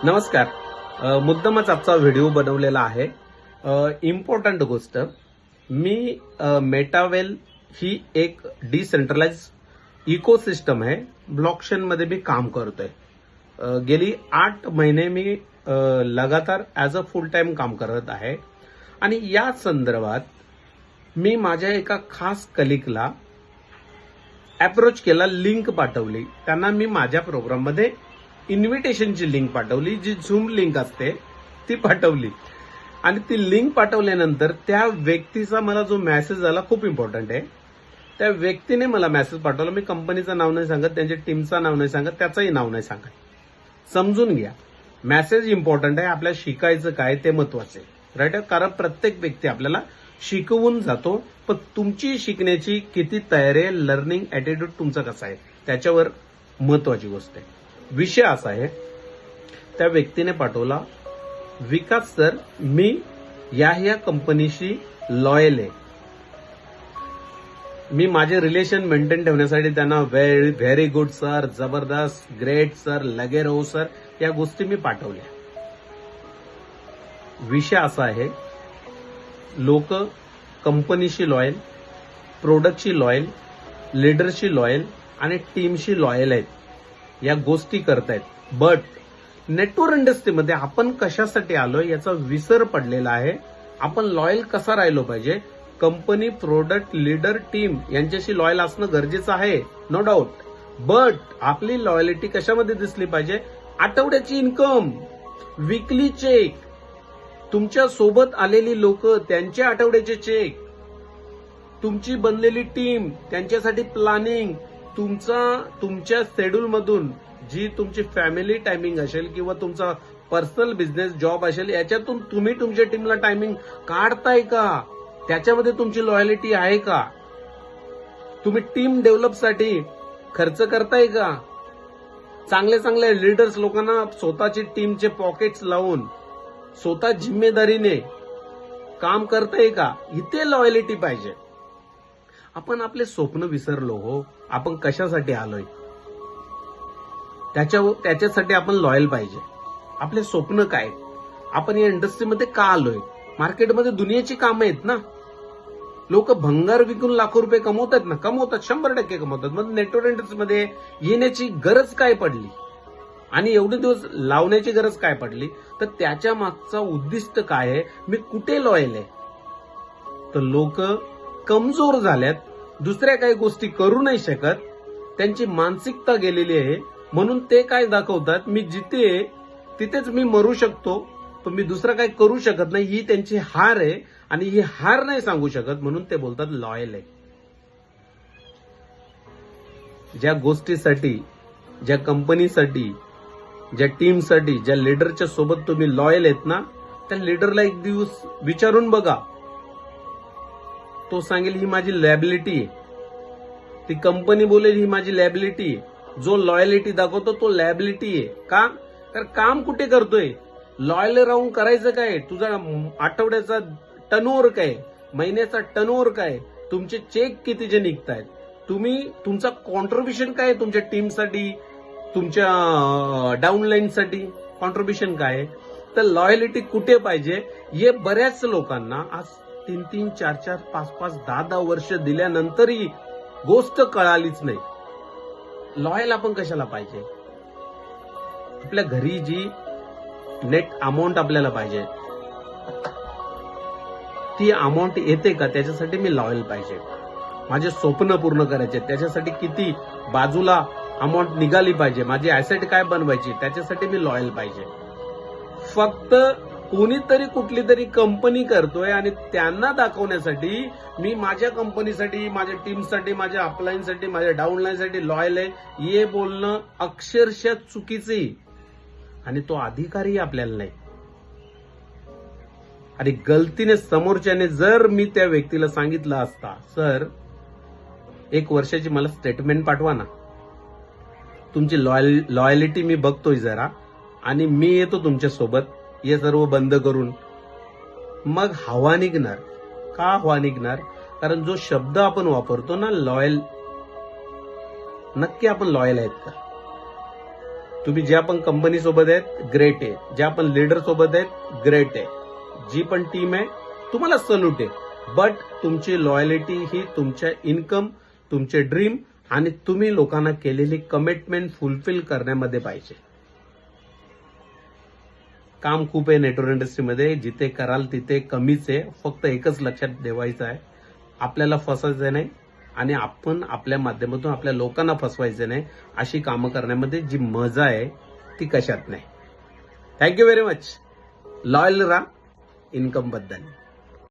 नमस्कार. मुद्दामच आजचा व्हिडिओ बनवलेला आहे. इम्पॉर्टंट गोष्ट, मी मेटावेल ही एक डिसेंट्रलाइज इकोसिस्टम आहे. ब्लॉकचेन मध्ये मी काम करतोय. गेली 8 महिने मी लगातार ॲज अ फुल टाइम काम करत आहे आणि या संदर्भात मी माझ्या एका खास कलिगला अप्रोच केला, लिंक पाठवली. त्यांना मी माझ्या प्रोग्राममध्ये इन्व्हिटेशनची लिंक पाठवली, जी झूम लिंक असते ती पाठवली. आणि ती लिंक पाठवल्यानंतर त्या व्यक्तीचा मला जो मेसेज आला खूप इम्पॉर्टंट आहे. त्या व्यक्तीने मला मेसेज पाठवला. मी कंपनीचं नाव नाही सांगत, त्यांच्या टीमचं नाव नाही सांगत, त्याचंही नाव नाही सांगत. समजून घ्या, मेसेज इम्पॉर्टंट आहे. आपल्याला शिकायचं काय ते महत्वाचं आहे, राईट. कारण प्रत्येक व्यक्ती आपल्याला शिकवून जातो, पण तुमची शिकण्याची किती तयारी आहे, लर्निंग ॲटिट्यूड तुमचा कसा आहे, त्याच्यावर महत्वाची गोष्ट आहे. विषय असा आहे, त्या व्यक्तीने पाठवला, विकास सर, मी या कंपनीशी लॉयल आहे. मी माझे रिलेशन मेंटेन ठेवण्यासाठी त्यांना व्हेरी गुड सर, जबरदस्त, ग्रेट सर, लगे रहो सर, या गोष्टी मी पाठवल्या. विषय असा आहे, लोक कंपनीशी लॉयल, प्रोडक्टशी लॉयल, लीडरशी लॉयल आणि टीमशी लॉयल आहेत. या गोष्टी करतायत. बट नेटवर्क इंडस्ट्रीमध्ये आपण कशासाठी आलोय याचा विसर पडलेला आहे. आपण लॉयल कसा राहिलो पाहिजे. कंपनी, प्रोडक्ट, लीडर, टीम यांच्याशी लॉयल असणं गरजेचं आहे, नो डाऊट. बट आपली लॉयलिटी कशामध्ये दिसली पाहिजे. आठवड्याची इन्कम, वीकली चेक, तुमच्या सोबत आलेली लोक त्यांचे आठवड्याचे चेक, तुमची बनलेली टीम त्यांच्यासाठी प्लॅनिंग, तुमच्या शेड्यूल मधून जी तुमची फॅमिली टायमिंग असेल किंवा तुमचा पर्सनल बिझनेस जॉब असेल, याच्यातून तुम्ही तुमच्या टीमला टायमिंग काढताय का, त्याच्यामध्ये तुमची लॉयलिटी आहे का. तुम्ही टीम डेव्हलपसाठी खर्च करताय का. चांगले लीडर्स लोकांना स्वतःची टीमचे पॉकेट्स लावून स्वतः जिम्मेदारीने काम करताय का. इथे लॉयलिटी पाहिजे. आपण आपले स्वप्न विसरलो हो. आपण कशासाठी आलोय त्याच्यासाठी आपण लॉयल पाहिजे. आपले स्वप्न काय, आपण या इंडस्ट्रीमध्ये का आलोय. मार्केटमध्ये दुनियाची कामं आहेत ना. लोक भंगार विकून लाखो रुपये कमवतात ना, कमवतात, 100% कमवतात. मग नेटवर्क इंडस्ट्रीमध्ये येण्याची गरज काय पडली आणि एवढे दिवस लावण्याची गरज काय पडली. तर त्याच्या मागचा उद्दिष्ट काय आहे, मी कुठे लॉयल आहे. तर लोक कमजोर झाल्यात, दुसऱ्या काही गोष्टी करू नाही शकत, त्यांची मानसिकता गेलेली आहे. म्हणून ते काय दाखवतात, मी जिथे तिथेच मी मरू शकतो, पण मी दुसरं काही करू शकत नाही. ही त्यांची हार आहे आणि ही हार नाही सांगू शकत, म्हणून ते बोलतात लॉयल आहे. ज्या गोष्टीसाठी, ज्या कंपनीसाठी, ज्या टीमसाठी, ज्या लीडरच्या सोबत तुम्ही लॉयल आहेत ना, त्या लीडरला एक दिवस विचारून बघा. तो सांगेल ही माझी लॅबिलिटी आहे. ती कंपनी बोलेल ही माझी लॅबिलिटी आहे. जो लॉयलिटी दाखवतो तो लॅबिलिटी आहे. का, तर काम कुठे करतोय, लॉयल राहून करायचं काय, तुझा आठवड्याचा टर्नओव्हर काय, महिन्याचा टर्नओव्हर काय, तुमचे चेक कितीचे निघतायत, तुमचा कॉन्ट्रीब्युशन काय, तुमच्या टीमसाठी, तुमच्या डाऊनलाईनसाठी कॉन्ट्रीब्युशन काय. तर लॉयलिटी कुठे पाहिजे, हे बऱ्याच लोकांना आज 3-3, 4-4, 5-5, 10-10 वर्ष दिल्यानंतरही गोष्ट कळालीच नाही. लॉयल आपण कशाला पाहिजे. आपल्या घरी जी नेट अमाऊंट आपल्याला पाहिजे ती अमाऊंट येते का, त्याच्यासाठी मी लॉयल पाहिजे. माझे स्वप्न पूर्ण करायचे, त्याच्यासाठी किती बाजूला अमाऊंट निघाली पाहिजे, माझी ऍसेट काय बनवायची, त्याच्यासाठी मी लॉयल पाहिजे. फक्त कोणीतरी कुठली तरी कंपनी करतोय आणि त्यांना दाखवण्यासाठी मी माझ्या कंपनीसाठी, माझ्या टीमसाठी, माझ्या अपलाईनसाठी, माझ्या डाऊनलाईनसाठी लॉयल आहे, हे बोलणं अक्षरशः चुकीचे. आणि तो अधिकारही आपल्याला नाही. आणि गलतीने समोरच्याने जर मी त्या व्यक्तीला सांगितलं असता, सर 1 वर्षाची मला स्टेटमेंट पाठवा ना, तुमची लॉयलिटी मी बघतोय जरा, आणि मी येतो तुमच्या सोबत, हे सर्व बंद करून. मग हवा निघणार. का हवा निघणार, कारण जो शब्द आपण वापरतो ना, लॉयल, नक्की आपण लॉयल आहेत का. तुम्ही ज्या पण कंपनी सोबत आहेत ग्रेट आहे, ज्या पण लीडर सोबत आहेत ग्रेट आहे, जी पण टीम आहे तुम्हाला सल्यूट आहे. बट तुमची लॉयलिटी ही तुमच्या इन्कम, तुमचे ड्रीम आणि तुम्ही लोकांना केलेली कमिटमेंट फुलफिल करण्यामध्ये पाहिजे. काम खूप आहे नेटवर्क इंडस्ट्रीमध्ये, जिथे कराल तिथे कमीच आहे. फक्त एकच लक्षात ठेवायचं आहे, आपल्याला फसायचं नाही आणि आपण आपल्या माध्यमातून आपल्या लोकांना फसवायचं नाही. अशी कामं करण्यामध्ये जी मजा आहे ती कशात नाही. Thank you very much. लॉयल राहा इन्कम बद्दल.